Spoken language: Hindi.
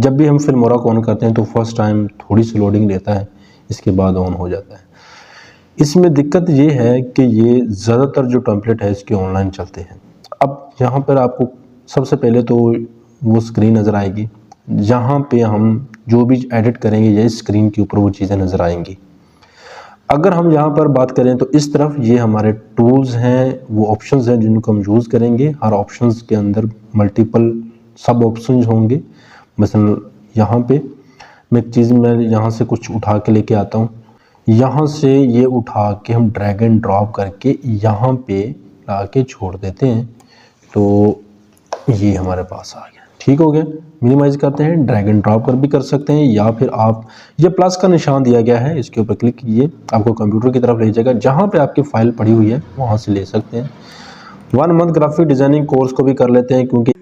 जब भी हम फिल्मोरा को ऑन करते हैं तो फर्स्ट टाइम थोड़ी सी लोडिंग लेता है, इसके बाद ऑन हो जाता है। इसमें दिक्कत ये है कि ये ज़्यादातर जो टेम्पलेट है इसके ऑनलाइन चलते हैं। अब यहाँ पर आपको सबसे पहले तो वो स्क्रीन नज़र आएगी, जहाँ पे हम जो भी एडिट करेंगे ये स्क्रीन के ऊपर वो चीज़ें नज़र आएंगी। अगर हम यहाँ पर बात करें तो इस तरफ ये हमारे टूल्स हैं, वो ऑप्शंस हैं जिनको हम यूज़ करेंगे। हर ऑप्शंस के अंदर मल्टीपल सब ऑप्शंस होंगे। मसलन यहाँ पे मैं एक चीज़ मैं यहाँ से कुछ उठा के लेके आता हूँ, यहाँ से ये उठा के हम ड्रैग एंड ड्रॉप करके यहाँ पे ला के छोड़ देते हैं, तो ये हमारे पास आ गया। ठीक हो गया। मिनिमाइज करते हैं, ड्रैग एंड ड्रॉप कर भी कर सकते हैं, या फिर आप ये प्लस का निशान दिया गया है इसके ऊपर क्लिक कीजिए, आपको कंप्यूटर की तरफ ले जाएगा, जहाँ पे आपकी फाइल पड़ी हुई है वहाँ से ले सकते हैं। 1 मंथ ग्राफिक डिज़ाइनिंग कोर्स को भी कर लेते हैं, क्योंकि